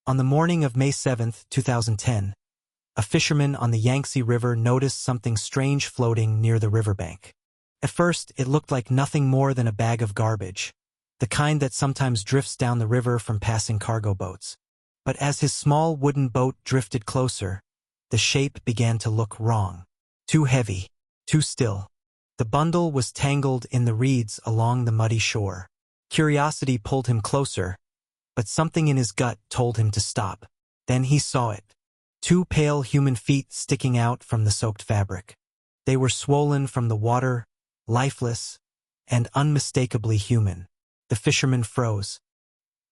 On the morning of May 7, 2010, a fisherman on the Yangtze River noticed something strange floating near the riverbank. At first, it looked like nothing more than a bag of garbage, the kind that sometimes drifts down the river from passing cargo boats. But as his small wooden boat drifted closer, the shape began to look wrong. Too heavy, too still. The bundle was tangled in the reeds along the muddy shore. Curiosity pulled him closer, but something in his gut told him to stop. Then he saw it. Two pale human feet sticking out from the soaked fabric. They were swollen from the water, lifeless, and unmistakably human. The fisherman froze.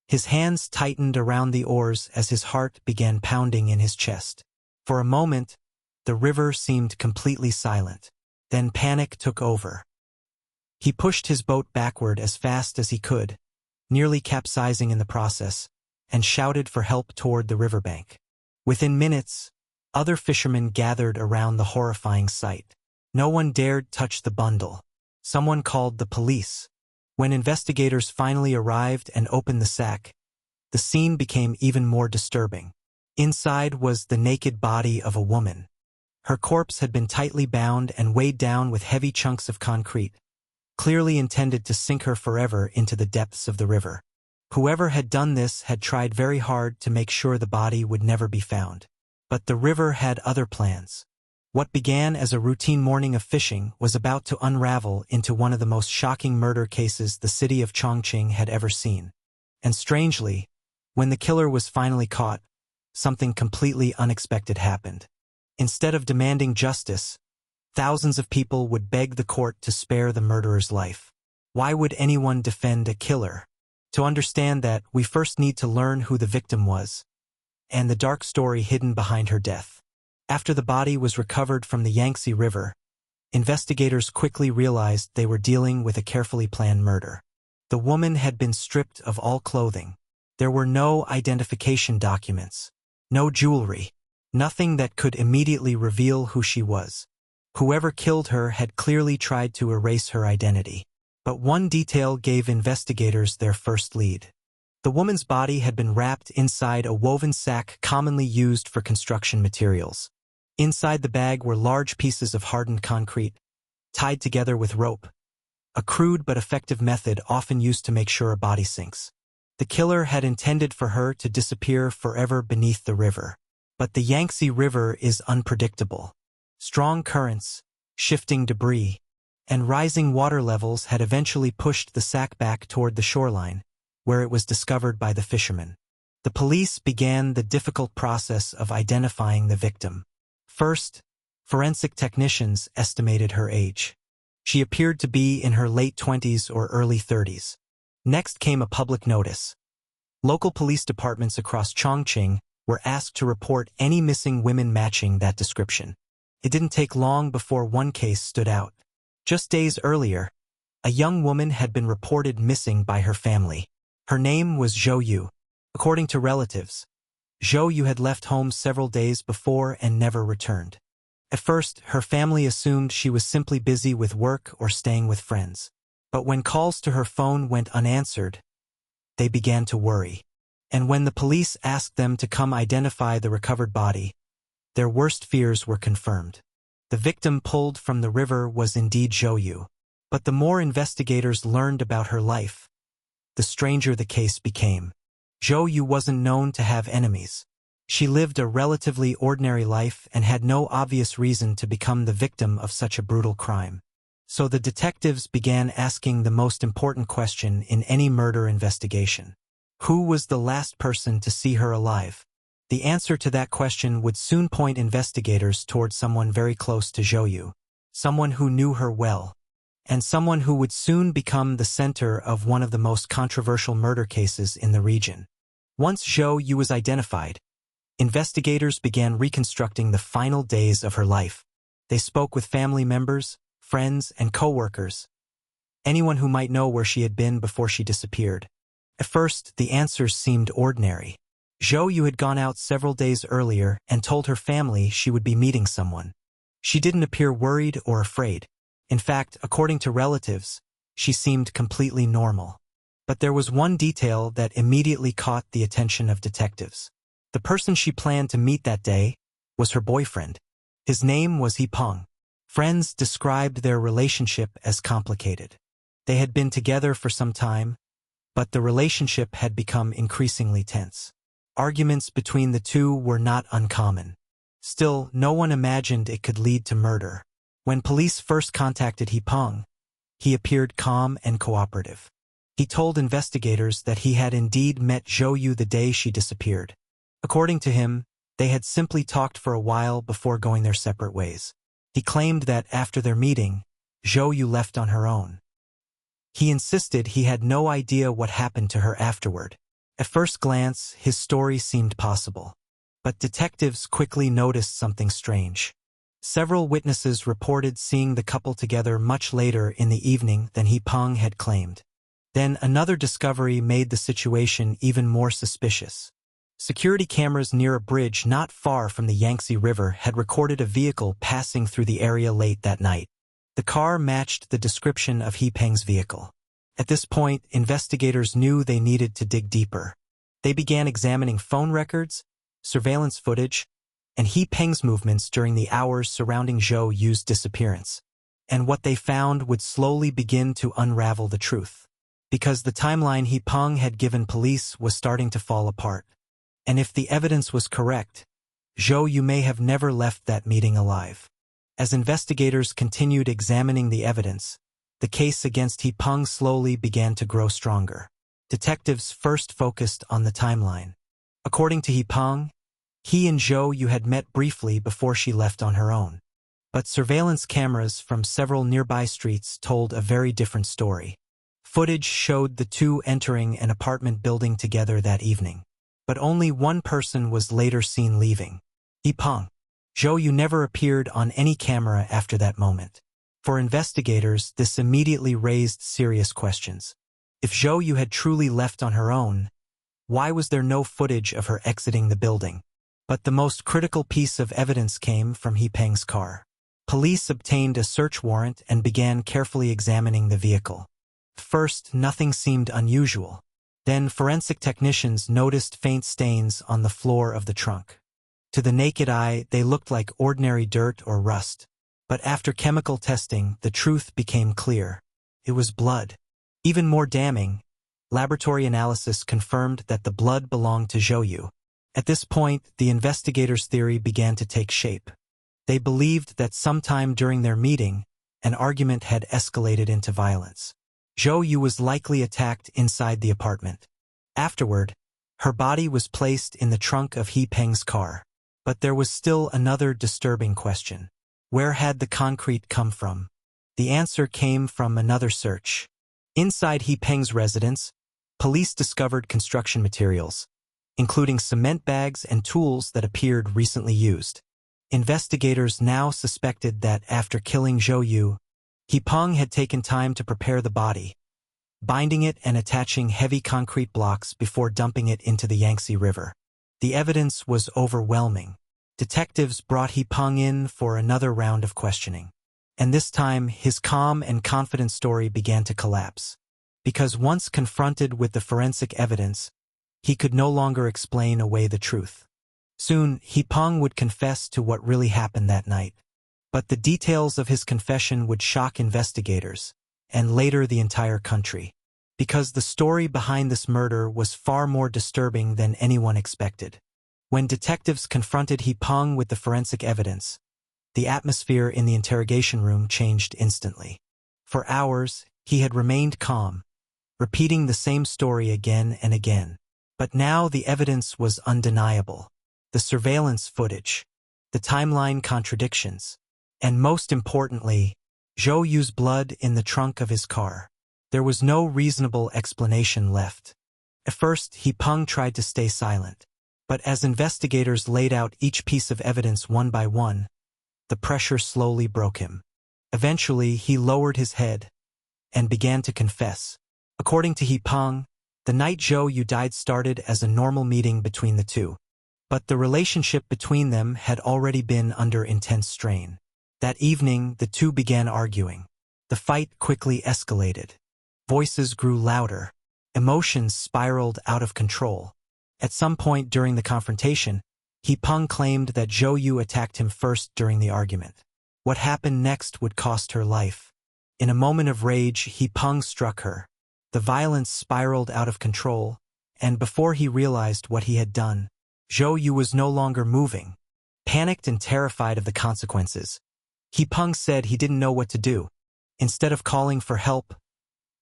His hands tightened around the oars as his heart began pounding in his chest. For a moment, the river seemed completely silent. Then panic took over. He pushed his boat backward as fast as he could, nearly capsizing in the process, and shouted for help toward the riverbank. Within minutes, other fishermen gathered around the horrifying sight. No one dared touch the bundle. Someone called the police. When investigators finally arrived and opened the sack, the scene became even more disturbing. Inside was the naked body of a woman. Her corpse had been tightly bound and weighed down with heavy chunks of concrete, clearly intended to sink her forever into the depths of the river. Whoever had done this had tried very hard to make sure the body would never be found. But the river had other plans. What began as a routine morning of fishing was about to unravel into one of the most shocking murder cases the city of Chongqing had ever seen. And strangely, when the killer was finally caught, something completely unexpected happened. Instead of demanding justice, thousands of people would beg the court to spare the murderer's life. Why would anyone defend a killer? To understand that, we first need to learn who the victim was, and the dark story hidden behind her death. After the body was recovered from the Yangtze River, investigators quickly realized they were dealing with a carefully planned murder. The woman had been stripped of all clothing. There were no identification documents, no jewelry, nothing that could immediately reveal who she was. Whoever killed her had clearly tried to erase her identity. But one detail gave investigators their first lead. The woman's body had been wrapped inside a woven sack commonly used for construction materials. Inside the bag were large pieces of hardened concrete, tied together with rope, a crude but effective method often used to make sure a body sinks. The killer had intended for her to disappear forever beneath the river. But the Yangtze River is unpredictable. Strong currents, shifting debris, and rising water levels had eventually pushed the sack back toward the shoreline, where it was discovered by the fishermen. The police began the difficult process of identifying the victim. First, forensic technicians estimated her age. She appeared to be in her late 20s or early 30s. Next came a public notice. Local police departments across Chongqing were asked to report any missing women matching that description. It didn't take long before one case stood out. Just days earlier, a young woman had been reported missing by her family. Her name was Zhou Yu. According to relatives, Zhou Yu had left home several days before and never returned. At first, her family assumed she was simply busy with work or staying with friends. But when calls to her phone went unanswered, they began to worry. And when the police asked them to come identify the recovered body, their worst fears were confirmed. The victim pulled from the river was indeed Zhou Yu. But the more investigators learned about her life, the stranger the case became. Zhou Yu wasn't known to have enemies. She lived a relatively ordinary life and had no obvious reason to become the victim of such a brutal crime. So the detectives began asking the most important question in any murder investigation. Who was the last person to see her alive? The answer to that question would soon point investigators toward someone very close to Zhou Yu, someone who knew her well, and someone who would soon become the center of one of the most controversial murder cases in the region. Once Zhou Yu was identified, investigators began reconstructing the final days of her life. They spoke with family members, friends, and co-workers, anyone who might know where she had been before she disappeared. At first, the answers seemed ordinary. Zhou Yu had gone out several days earlier and told her family she would be meeting someone. She didn't appear worried or afraid. In fact, according to relatives, she seemed completely normal. But there was one detail that immediately caught the attention of detectives. The person she planned to meet that day was her boyfriend. His name was Peng. Friends described their relationship as complicated. They had been together for some time, but the relationship had become increasingly tense. Arguments between the two were not uncommon. Still, no one imagined it could lead to murder. When police first contacted Peng, he appeared calm and cooperative. He told investigators that he had indeed met Zhou Yu the day she disappeared. According to him, they had simply talked for a while before going their separate ways. He claimed that after their meeting, Zhou Yu left on her own. He insisted he had no idea what happened to her afterward. At first glance, his story seemed possible. But detectives quickly noticed something strange. Several witnesses reported seeing the couple together much later in the evening than Peng had claimed. Then another discovery made the situation even more suspicious. Security cameras near a bridge not far from the Yangtze River had recorded a vehicle passing through the area late that night. The car matched the description of Peng's vehicle. At this point, investigators knew they needed to dig deeper. They began examining phone records, surveillance footage, and Peng's movements during the hours surrounding Zhou Yu's disappearance. And what they found would slowly begin to unravel the truth. Because the timeline Peng had given police was starting to fall apart. And if the evidence was correct, Zhou Yu may have never left that meeting alive. As investigators continued examining the evidence, the case against Peng slowly began to grow stronger. Detectives first focused on the timeline. According to Peng, he and Zhou Yu had met briefly before she left on her own. But surveillance cameras from several nearby streets told a very different story. Footage showed the two entering an apartment building together that evening. But only one person was later seen leaving. Peng. Zhou Yu never appeared on any camera after that moment. For investigators, this immediately raised serious questions. If Zhou Yu had truly left on her own, why was there no footage of her exiting the building? But the most critical piece of evidence came from Peng's car. Police obtained a search warrant and began carefully examining the vehicle. First, nothing seemed unusual. Then forensic technicians noticed faint stains on the floor of the trunk. To the naked eye, they looked like ordinary dirt or rust. But after chemical testing, the truth became clear. It was blood. Even more damning, laboratory analysis confirmed that the blood belonged to Zhou Yu. At this point, the investigators' theory began to take shape. They believed that sometime during their meeting, an argument had escalated into violence. Zhou Yu was likely attacked inside the apartment. Afterward, her body was placed in the trunk of Peng's car. But there was still another disturbing question. Where had the concrete come from? The answer came from another search. Inside Peng's residence, police discovered construction materials, including cement bags and tools that appeared recently used. Investigators now suspected that after killing Zhou Yu, Peng had taken time to prepare the body, binding it and attaching heavy concrete blocks before dumping it into the Yangtze River. The evidence was overwhelming. Detectives brought Peng in for another round of questioning. And this time, his calm and confident story began to collapse. Because once confronted with the forensic evidence, he could no longer explain away the truth. Soon, Peng would confess to what really happened that night. But the details of his confession would shock investigators, and later the entire country. Because the story behind this murder was far more disturbing than anyone expected. When detectives confronted Peng with the forensic evidence, the atmosphere in the interrogation room changed instantly. For hours, he had remained calm, repeating the same story again and again. But now the evidence was undeniable. The surveillance footage, the timeline contradictions, and most importantly, Zhou Yu's blood in the trunk of his car. There was no reasonable explanation left. At first, Peng tried to stay silent. But as investigators laid out each piece of evidence one by one, the pressure slowly broke him. Eventually, he lowered his head and began to confess. According to Peng, the night Zhou Yu died started as a normal meeting between the two. But the relationship between them had already been under intense strain. That evening, the two began arguing. The fight quickly escalated. Voices grew louder. Emotions spiraled out of control. At some point during the confrontation, He Peng claimed that Zhou Yu attacked him first during the argument. What happened next would cost her life. In a moment of rage, He Peng struck her. The violence spiraled out of control, and before he realized what he had done, Zhou Yu was no longer moving. Panicked and terrified of the consequences, He Peng said he didn't know what to do. Instead of calling for help,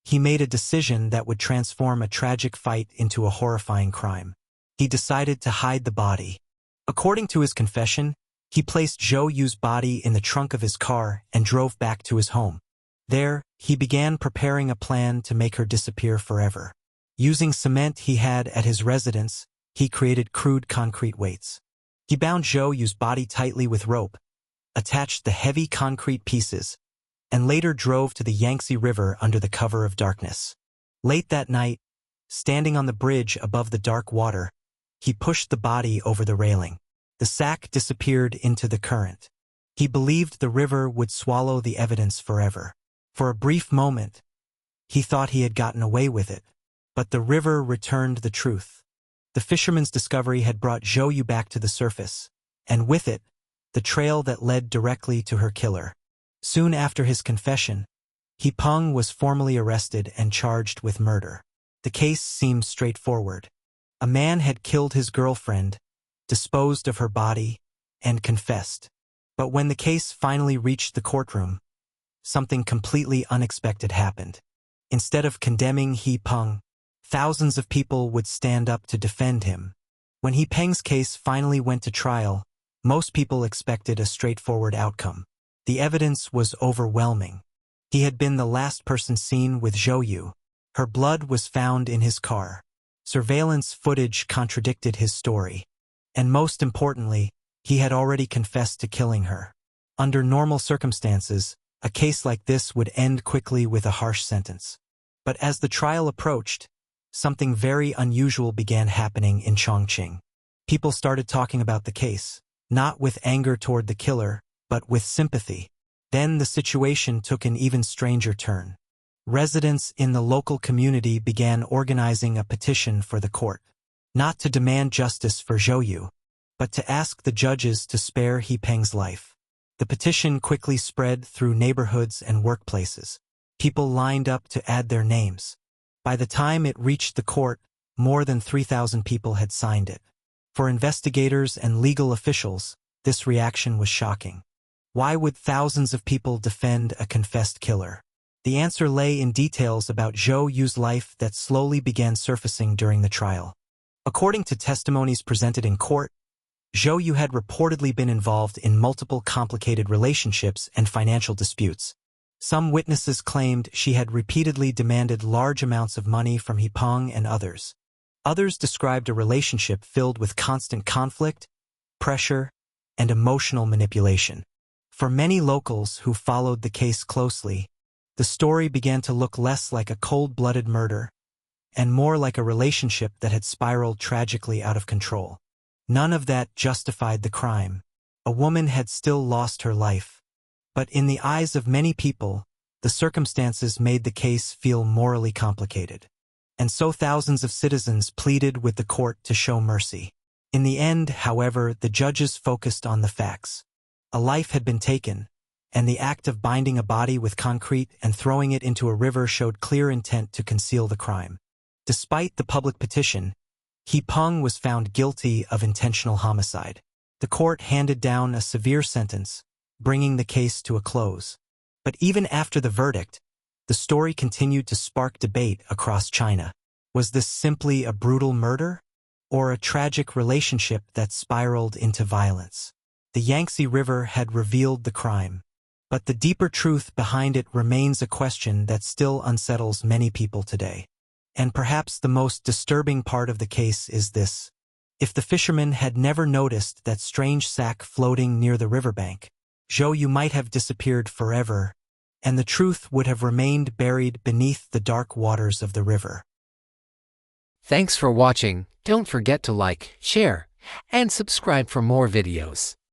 he made a decision that would transform a tragic fight into a horrifying crime. He decided to hide the body. According to his confession, he placed Zhou Yu's body in the trunk of his car and drove back to his home. There, he began preparing a plan to make her disappear forever. Using cement he had at his residence, he created crude concrete weights. He bound Zhou Yu's body tightly with rope, attached the heavy concrete pieces, and later drove to the Yangtze River under the cover of darkness. Late that night, standing on the bridge above the dark water, he pushed the body over the railing. The sack disappeared into the current. He believed the river would swallow the evidence forever. For a brief moment, he thought he had gotten away with it, but the river returned the truth. The fisherman's discovery had brought Zhou Yu back to the surface, and with it, the trail that led directly to her killer. Soon after his confession, He Peng was formally arrested and charged with murder. The case seemed straightforward. A man had killed his girlfriend, disposed of her body, and confessed. But when the case finally reached the courtroom, something completely unexpected happened. Instead of condemning He Peng, thousands of people would stand up to defend him. When He Peng's case finally went to trial, most people expected a straightforward outcome. The evidence was overwhelming. He had been the last person seen with Zhou Yu. Her blood was found in his car. Surveillance footage contradicted his story. And most importantly, he had already confessed to killing her. Under normal circumstances, a case like this would end quickly with a harsh sentence. But as the trial approached, something very unusual began happening in Chongqing. People started talking about the case, not with anger toward the killer, but with sympathy. Then the situation took an even stranger turn. Residents in the local community began organizing a petition for the court, not to demand justice for Zhou Yu, but to ask the judges to spare He Peng's life. The petition quickly spread through neighborhoods and workplaces. People lined up to add their names. By the time it reached the court, more than 3,000 people had signed it. For investigators and legal officials, this reaction was shocking. Why would thousands of people defend a confessed killer? The answer lay in details about Zhou Yu's life that slowly began surfacing during the trial. According to testimonies presented in court, Zhou Yu had reportedly been involved in multiple complicated relationships and financial disputes. Some witnesses claimed she had repeatedly demanded large amounts of money from He Peng and others. Others described a relationship filled with constant conflict, pressure, and emotional manipulation. For many locals who followed the case closely, the story began to look less like a cold-blooded murder and more like a relationship that had spiraled tragically out of control. None of that justified the crime. A woman had still lost her life. But in the eyes of many people, the circumstances made the case feel morally complicated. And so thousands of citizens pleaded with the court to show mercy. In the end, however, the judges focused on the facts. A life had been taken, and the act of binding a body with concrete and throwing it into a river showed clear intent to conceal the crime. Despite the public petition, He Peng was found guilty of intentional homicide. The court handed down a severe sentence, bringing the case to a close. But even after the verdict, the story continued to spark debate across China. Was this simply a brutal murder, or a tragic relationship that spiraled into violence? The Yangtze River had revealed the crime, but the deeper truth behind it remains a question that still unsettles many people today. And perhaps the most disturbing part of the case is this. If the fisherman had never noticed that strange sack floating near the riverbank, Zhou Yu might have disappeared forever, and the truth would have remained buried beneath the dark waters of the river. Thanks for watching. Don't forget to like, share, and subscribe for more videos.